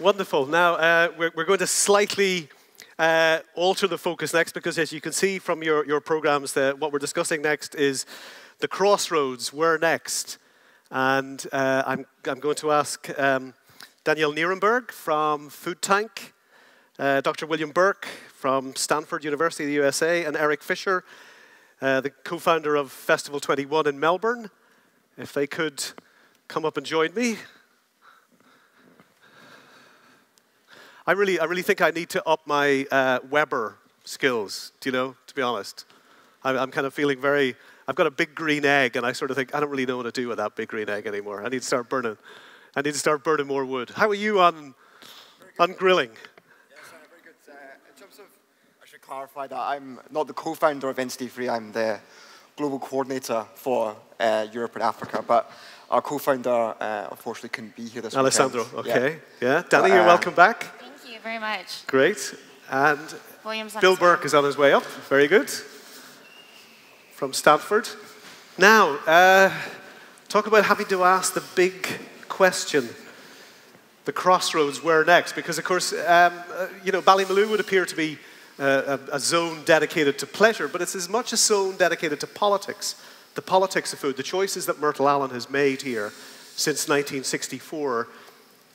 Wonderful. Now, we're going to slightly alter the focus next because, as you can see from your programs, what we're discussing next is the Crossroads, where next? And I'm going to ask Danielle Nirenberg from Food Tank, Dr. William Burke from Stanford University, the USA, and Eric Fisher, the co-founder of Festival 21 in Melbourne, if they could come up and join me. I really think I need to up my Weber skills, to be honest. I'm kind of feeling I've got a big green egg, and I sort of think, I don't really know what to do with that big green egg anymore. I need to start burning. I need to start burning more wood. How are you on grilling? Yes, very good. In terms of, I should clarify that I'm not the co-founder of Entity Free. I'm the global coordinator for Europe and Africa, but our co-founder unfortunately couldn't be here this weekend. Alessandro, okay. Yeah. Danny, you're welcome back. Thank you very much. Great. And William's Bill Burke is on his way up. Very good. From Stanford. Now, talk about having to ask the big question, the crossroads, where next? Because, of course, Ballymaloe would appear to be a zone dedicated to pleasure, but it's as much a zone dedicated to politics, the politics of food. The choices that Myrtle Allen has made here since 1964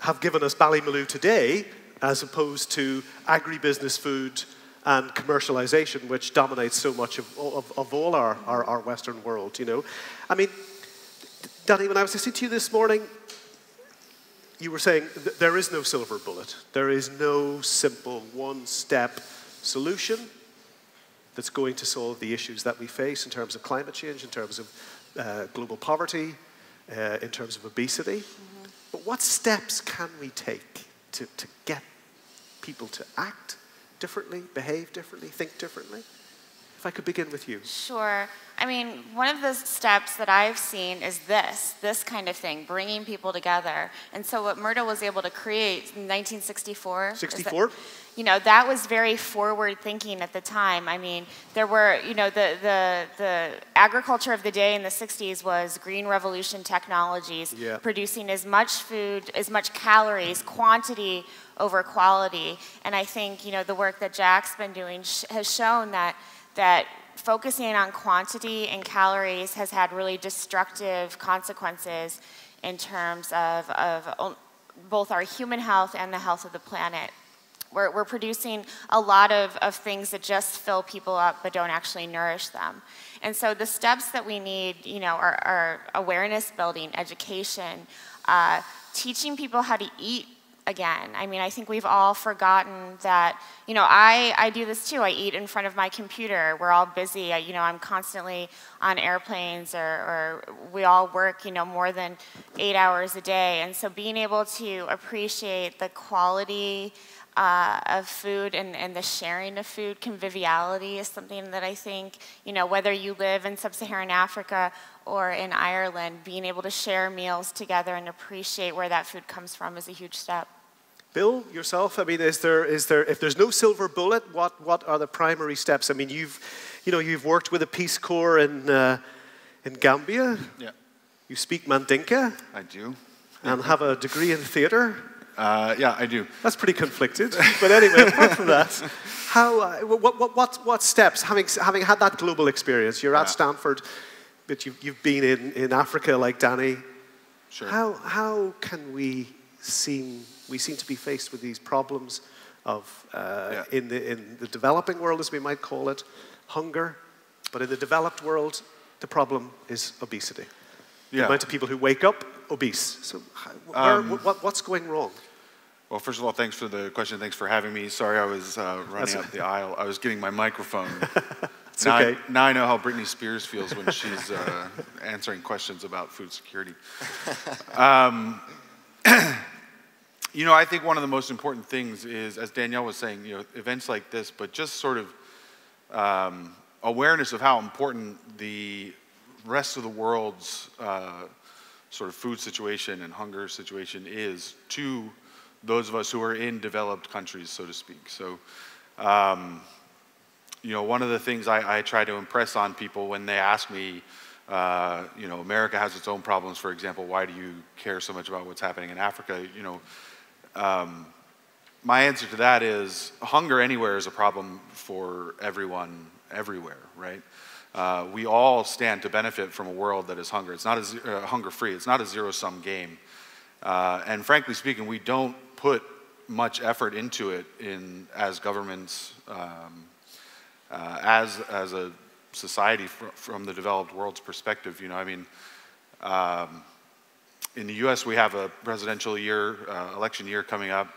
have given us Ballymaloe today, as opposed to agribusiness food and commercialization, which dominates so much of all our Western world, I mean, Danny, when I was listening to you this morning, you were saying there is no silver bullet. There is no simple one-step solution that's going to solve the issues that we face in terms of climate change, in terms of global poverty, in terms of obesity. Mm-hmm. But what steps can we take to get people to act differently, behave differently, think differently? If I could begin with you. Sure. I mean, one of the steps that I've seen is this kind of thing, bringing people together. And so what Myrtle was able to create in 1964. 64? That was very forward thinking at the time. I mean, there were, the agriculture of the day in the 60s was green revolution technologies, producing as much food, as much calories, quantity over quality. And I think, the work that Jack's been doing has shown that focusing on quantity and calories has had really destructive consequences in terms of both our human health and the health of the planet. We're producing a lot of things that just fill people up but don't actually nourish them. And so the steps that we need, are awareness building, education, teaching people how to eat again. I mean, I think we've all forgotten that, I do this too. I eat in front of my computer. We're all busy. I'm constantly on airplanes or we all work, more than 8 hours a day. And so being able to appreciate the quality of food and the sharing of food, conviviality is something that I think, whether you live in sub-Saharan Africa or in Ireland, being able to share meals together and appreciate where that food comes from is a huge step. Bill, yourself, I mean, is there if there's no silver bullet, what are the primary steps? I mean, you've worked with a Peace Corps in Gambia. Yeah. You speak Mandinka. I do. And have a degree in theater. Yeah, I do. That's pretty conflicted. But anyway, apart from that, what steps, having had that global experience, you're at Stanford, but you've been in Africa like Danny. Sure. How can we seem to be faced with these problems of in the developing world, as we might call it, hunger, but in the developed world, the problem is obesity. The amount of people who wake up obese. So what's going wrong? Well, first of all, thanks for the question. Thanks for having me. Sorry I was running up the aisle. I was getting my microphone. It's okay. Now I know how Britney Spears feels when she's answering questions about food security. I think one of the most important things is, as Danielle was saying, events like this, but just sort of awareness of how important the rest of the world's sort of food situation and hunger situation is to those of us who are in developed countries, so to speak. So, one of the things I try to impress on people when they ask me, America has its own problems, for example, why do you care so much about what's happening in Africa? my answer to that is hunger anywhere is a problem for everyone, everywhere, right? We all stand to benefit from a world that is hunger. It's not hunger-free. It's not a zero-sum game. And frankly speaking, we don't put much effort into it as governments, as a society from the developed world's perspective. You know, I mean, in the U.S. we have a presidential year, election year coming up,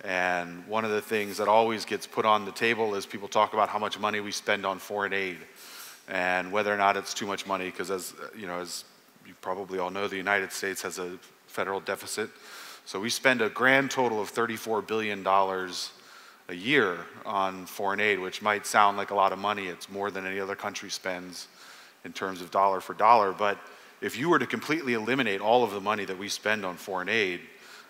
and one of the things that always gets put on the table is people talk about how much money we spend on foreign aid, and whether or not it's too much money, because as you probably all know, the United States has a federal deficit. So we spend a grand total of $34 billion a year on foreign aid, which might sound like a lot of money. It's more than any other country spends in terms of dollar for dollar. But if you were to completely eliminate all of the money that we spend on foreign aid,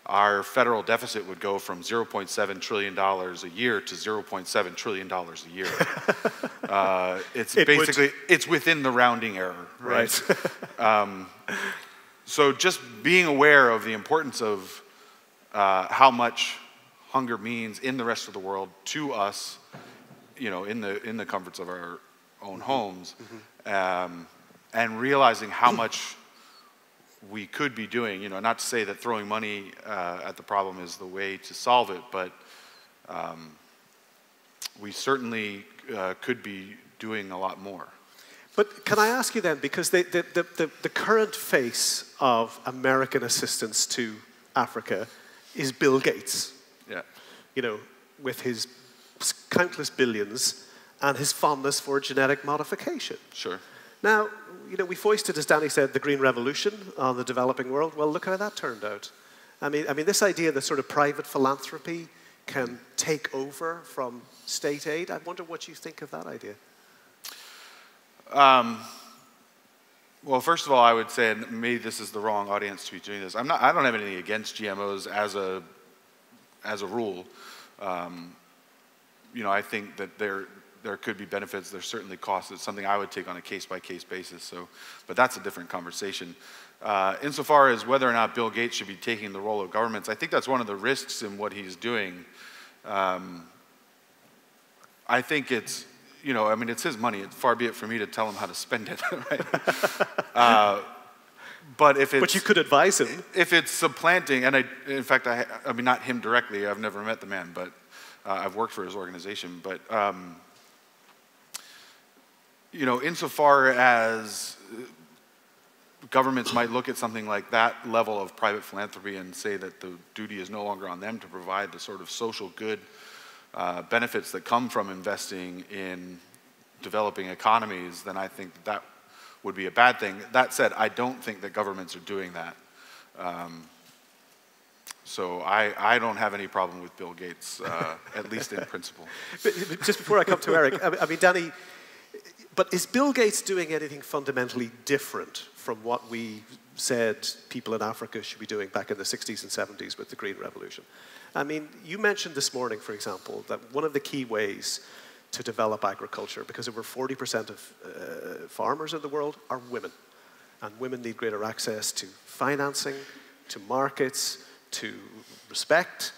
our federal deficit would go from $0.7 trillion a year to $0.7 trillion a year. It's within the rounding error, right? So just being aware of the importance of how much hunger means in the rest of the world to us, you know, in the comforts of our own homes, and realizing how much we could be doing. You know, not to say that throwing money at the problem is the way to solve it, but we certainly could be doing a lot more. But can I ask you then, because the current face of American assistance to Africa is Bill Gates. Yeah. You know, with his countless billions and his fondness for genetic modification. Sure. Now, you know, we foisted, as Danny said, the Green Revolution on the developing world. Well, look how that turned out. I mean, this idea that sort of private philanthropy can take over from state aid, I wonder what you think of that idea. Well, first of all, I would say, and maybe this is the wrong audience to be doing this. I don't have anything against GMOs as a rule. You know, I think that there could be benefits. There's certainly costs. It's something I would take on a case-by-case basis. So, but that's a different conversation. Insofar as whether or not Bill Gates should be taking the role of governments, I think that's one of the risks in what he's doing. I think it's, you know, I mean, it's his money. Far be it for me to tell him how to spend it, right? But if it's... But you could advise him. If it's supplanting, and in fact, I mean, not him directly. I've never met the man, but I've worked for his organization. But, you know, insofar as governments might look at something like that level of private philanthropy and say that the duty is no longer on them to provide the sort of social good benefits that come from investing in developing economies, then I think that would be a bad thing. That said, I don't think that governments are doing that. So I don't have any problem with Bill Gates, at least in principle. But just before I come to Eric, I mean, Danny, but is Bill Gates doing anything fundamentally different from what we said people in Africa should be doing back in the 60s and 70s with the Green Revolution? I mean, you mentioned this morning, for example, that one of the key ways to develop agriculture, because over 40% of farmers in the world are women, and women need greater access to financing, to markets, to respect.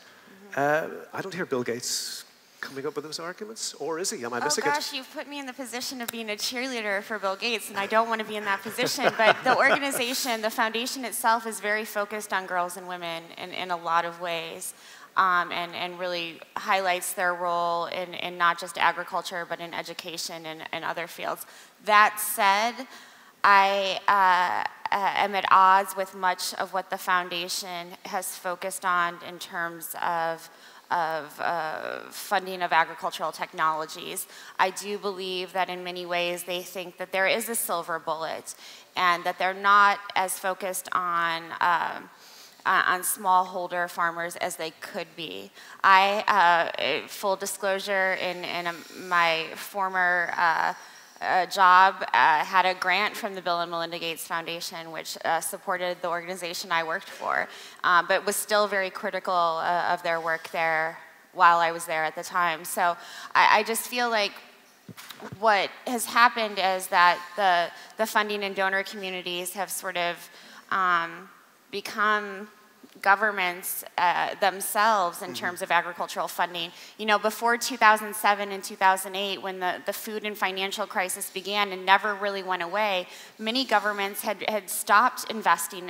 I don't hear Bill Gates coming up with those arguments, or is he? Am I missing it? Oh gosh, you've put me in the position of being a cheerleader for Bill Gates, and I don't want to be in that position, but the organization, the foundation itself is very focused on girls and women in a lot of ways. And really highlights their role in not just agriculture, but in education and other fields. That said, I am at odds with much of what the foundation has focused on in terms of funding of agricultural technologies. I do believe that in many ways they think that there is a silver bullet and that they're not as focused on smallholder farmers as they could be. Full disclosure, in my former job, had a grant from the Bill and Melinda Gates Foundation, which supported the organization I worked for, but was still very critical of their work there while I was there at the time. So I just feel like what has happened is that the funding and donor communities have sort of become governments themselves in terms of agricultural funding. You know, before 2007 and 2008, when the food and financial crisis began and never really went away, many governments had stopped investing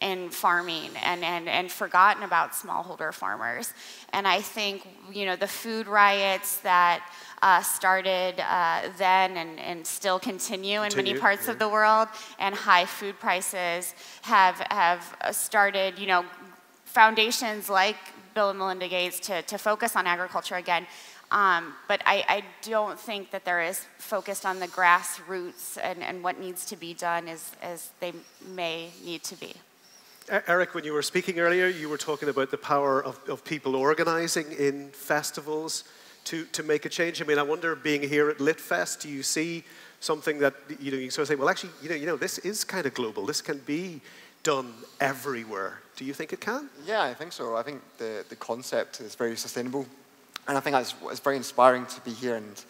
in farming and forgotten about smallholder farmers. And I think, you know, the food riots that started then and still continue in many parts of the world, and high food prices have started, you know, foundations like Bill and Melinda Gates to focus on agriculture again. But I don't think that they're as focused on the grassroots and what needs to be done as they may need to be. Eric, when you were speaking earlier, you were talking about the power of people organizing in festivals to make a change. I mean, I wonder, being here at LitFest, do you see something that, you know, you sort of say, well, actually, you know, this is kind of global. This can be done everywhere. Do you think it can? Yeah, I think so. I think the concept is very sustainable. And I think it's very inspiring to be here and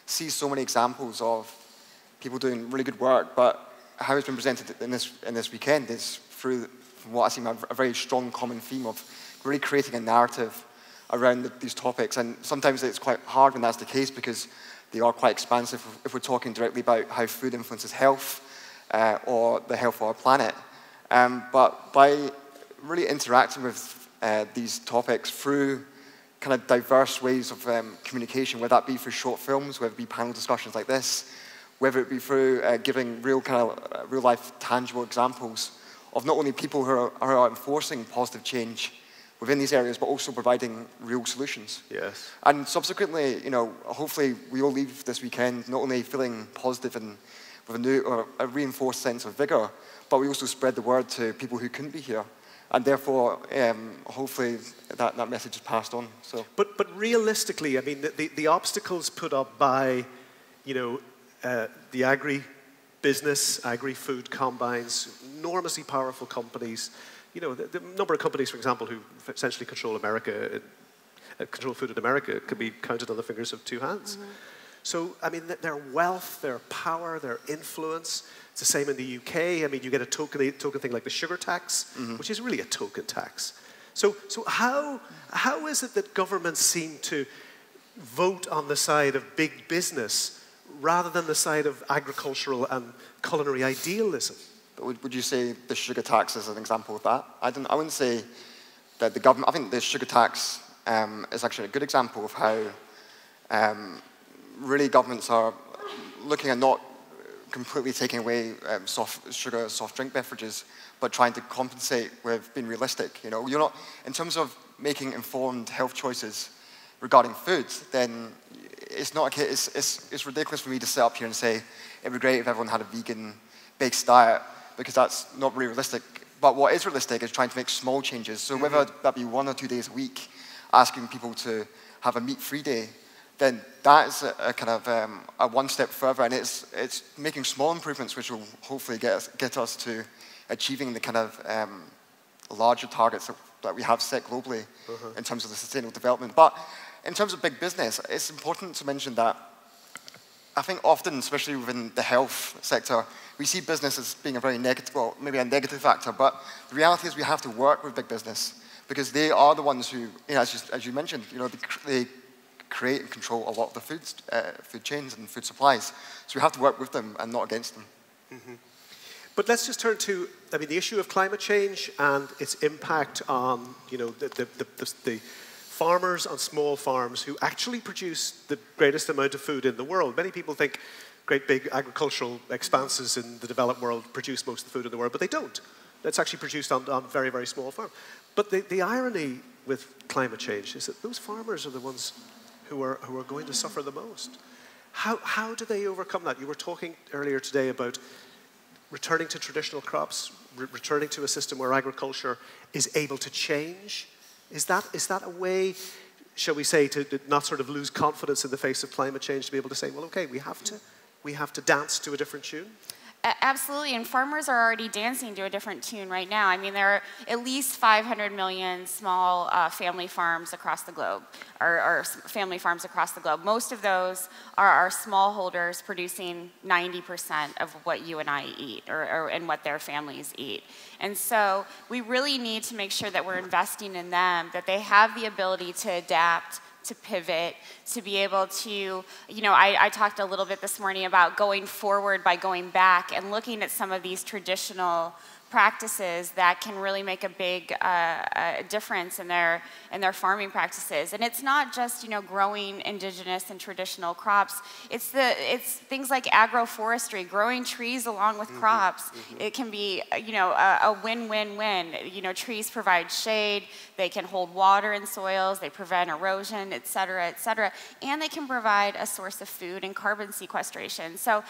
see so many examples of people doing really good work. But how it's been presented in this weekend is through, from what I see, a very strong common theme of really creating a narrative around these topics. And sometimes it's quite hard when that's the case, because they are quite expansive if we're talking directly about how food influences health or the health of our planet. But by really interacting with these topics through kind of diverse ways of communication, whether that be through short films, whether it be panel discussions like this, whether it be through giving real life tangible examples of not only people who are enforcing positive change within these areas, but also providing real solutions. Yes. And subsequently, you know, hopefully we all leave this weekend not only feeling positive and with a new or a reinforced sense of vigor, but we also spread the word to people who couldn't be here. And therefore, hopefully that message is passed on. So. But realistically, I mean, the obstacles put up by, you know, the agri-business, agri-food combines, enormously powerful companies. You know, the number of companies, for example, who essentially control America, control food in America, could be counted on the fingers of two hands. Mm-hmm. So, I mean, their wealth, their power, their influence. It's the same in the UK. I mean, you get a token thing like the sugar tax, mm-hmm. which is really a token tax. So how is it that governments seem to vote on the side of big business rather than the side of agricultural and culinary idealism? Would you say the sugar tax is an example of that? I wouldn't say that the government. I think the sugar tax is actually a good example of how really governments are looking at not completely taking away soft drink beverages, but trying to compensate with being realistic. You know, you're not, in terms of making informed health choices regarding food, then it's not a case. It's ridiculous for me to sit up here and say it'd be great if everyone had a vegan-based diet, because that's not really realistic. But what is realistic is trying to make small changes. So whether that be 1 or 2 days a week, asking people to have a meat-free day, then that is a kind of a one step further, and it's making small improvements which will hopefully get us to achieving the kind of larger targets that we have set globally in terms of the sustainable development. But in terms of big business, it's important to mention that I think often, especially within the health sector, we see business as being a very negative, well, maybe a negative factor, but the reality is we have to work with big business, because they are the ones who, you know, as you mentioned, you know, they create and control a lot of the food chains and food supplies. So we have to work with them and not against them. Mm-hmm. But let's just turn to, I mean, the issue of climate change and its impact on, you know, the farmers on small farms who actually produce the greatest amount of food in the world. Many people think great big agricultural expanses in the developed world produce most of the food in the world, but they don't. It's actually produced on very, very small farms. But the irony with climate change is that those farmers are the ones who are going to suffer the most. How do they overcome that? You were talking earlier today about returning to traditional crops, returning to a system where agriculture is able to change. Is that a way, shall we say, to not sort of lose confidence in the face of climate change, to be able to say, well, okay, we have to dance to a different tune? Absolutely, and farmers are already dancing to a different tune right now. I mean, there are at least 500 million small family farms across the globe, or family farms across the globe. Most of those are smallholders producing 90% of what you and I eat, and what their families eat. And so we really need to make sure that we're investing in them, that they have the ability to adapt, to pivot, to be able to, I talked a little bit this morning about going forward by going back and looking at some of these traditional practices that can really make a big difference in their farming practices. And it's not just growing indigenous and traditional crops. It's things like agroforestry, growing trees along with crops. It can be a win-win-win. Trees provide shade, they can hold water in soils, they prevent erosion, et cetera, and they can provide a source of food and carbon sequestration. So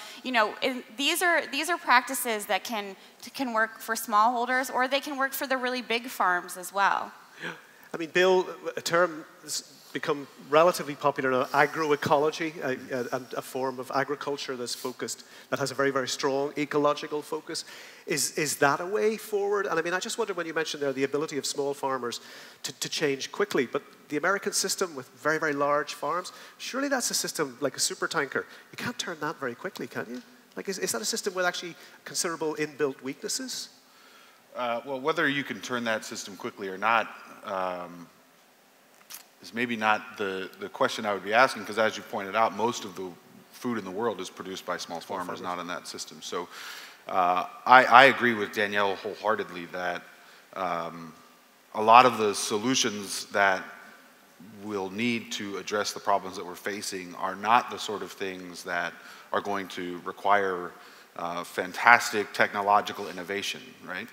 these are practices that can work for smallholders, or they can work for the really big farms as well. Yeah. I mean, Bill, a term that's become relatively popular now, agroecology, a form of agriculture that has a very, very strong ecological focus. Is that a way forward? And I mean, I just wondered when you mentioned there the ability of small farmers to change quickly, but the American system with very, very large farms, surely that's a system like a supertanker. You can't turn that very quickly, can you? Like, is that a system with actually considerable inbuilt weaknesses? Well, whether you can turn that system quickly or not is maybe not the question I would be asking, because as you pointed out, most of the food in the world is produced by small farmers, not in that system. So I agree with Danielle wholeheartedly that a lot of the solutions that we'll need to address the problems that we're facing are not the sort of things that are going to require fantastic technological innovation, right?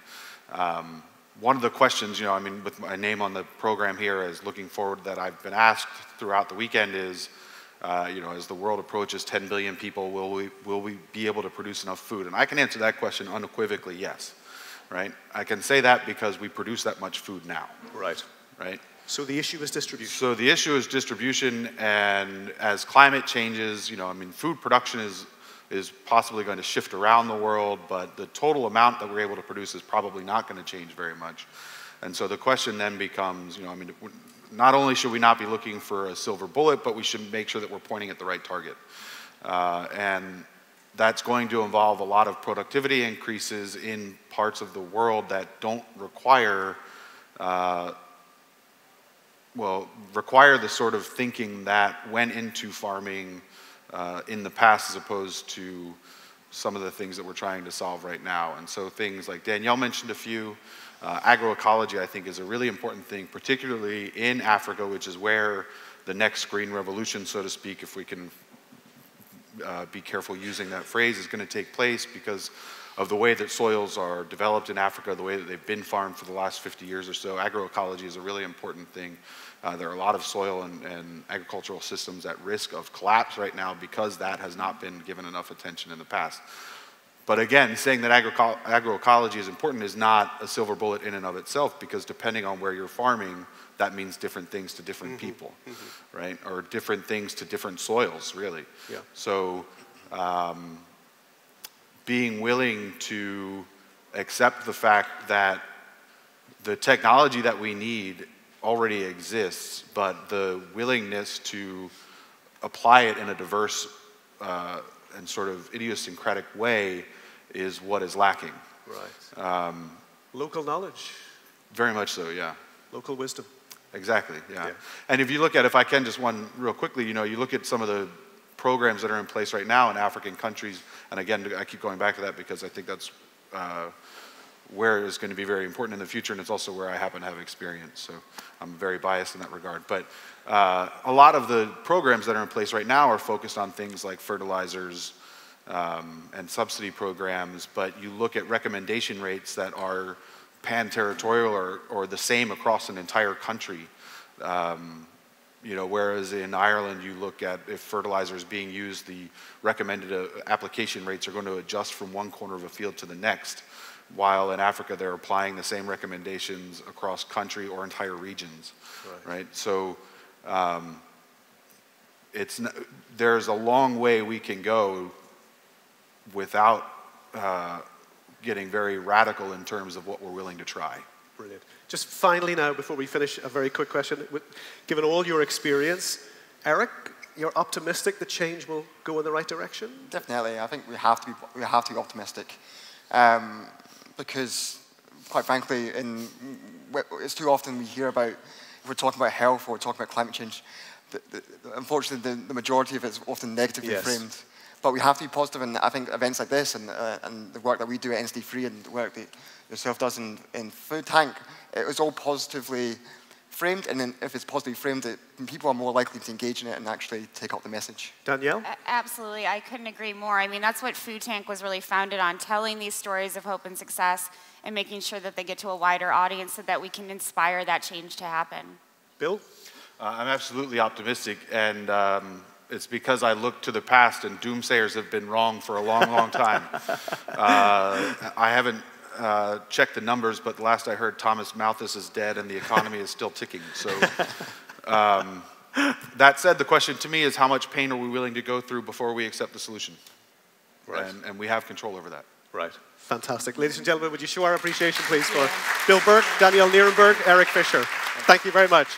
One of the questions, I mean, with my name on the program here as looking forward that I've been asked throughout the weekend is, as the world approaches 10 billion people, will we be able to produce enough food? And I can answer that question unequivocally, yes, right? I can say that because we produce that much food now. Right. Right? So the issue is distribution. So the issue is distribution, and as climate changes, I mean, food production is possibly going to shift around the world, but the total amount that we're able to produce is probably not going to change very much. And so the question then becomes, I mean, not only should we not be looking for a silver bullet, but we should make sure that we're pointing at the right target. And that's going to involve a lot of productivity increases in parts of the world that don't require the sort of thinking that went into farming in the past, as opposed to some of the things that we're trying to solve right now. And so things like Danielle mentioned a few. Agroecology, I think, is a really important thing, particularly in Africa, which is where the next green revolution, so to speak, if we can be careful using that phrase, is going to take place because of the way that soils are developed in Africa, the way that they've been farmed for the last 50 years or so. Agroecology is a really important thing. There are a lot of soil and agricultural systems at risk of collapse right now because that has not been given enough attention in the past. But again, saying that agroecology is important is not a silver bullet in and of itself, because depending on where you're farming, that means different things to different people, right? Or different things to different soils, really. Yeah. So being willing to accept the fact that the technology that we need already exists, but the willingness to apply it in a diverse and sort of idiosyncratic way is what is lacking. Right. Local knowledge. Very much so, yeah. Local wisdom. Exactly, yeah. And if you look at, if I can just one real quickly, you look at some of the programs that are in place right now in African countries, and again, I keep going back to that because I think that's where it's going to be very important in the future, and it's also where I happen to have experience, so I'm very biased in that regard. But a lot of the programs that are in place right now are focused on things like fertilizers and subsidy programs, but you look at recommendation rates that are pan-territorial or the same across an entire country. Whereas in Ireland, you look at if fertilizer is being used, the recommended application rates are going to adjust from one corner of a field to the next, while in Africa they're applying the same recommendations across country or entire regions, right? So there's a long way we can go without getting very radical in terms of what we're willing to try. Brilliant. Just finally now, before we finish, a very quick question. Given all your experience, Eric, you're optimistic that change will go in the right direction? Definitely. I think we have to be optimistic, because, quite frankly, it's too often we hear about, if we're talking about health or we're talking about climate change, unfortunately the majority of it is often negatively framed. But we have to be positive, and I think events like this and the work that we do at NCD Free and the work that yourself does in Food Tank, it was all positively framed, and then if it's positively framed, people are more likely to engage in it and actually take up the message. Danielle? Absolutely, I couldn't agree more. I mean, that's what Food Tank was really founded on, telling these stories of hope and success and making sure that they get to a wider audience so that we can inspire that change to happen. Bill? I'm absolutely optimistic, and it's because I look to the past, and doomsayers have been wrong for a long, long time. I haven't checked the numbers, but the last I heard, Thomas Malthus is dead and the economy is still ticking. So that said, the question to me is how much pain are we willing to go through before we accept the solution? Right. And we have control over that. Right. Fantastic. Ladies and gentlemen, would you show our appreciation, please, for Bill Burke, Danielle Nirenberg, Eric Fisher. Thank you very much.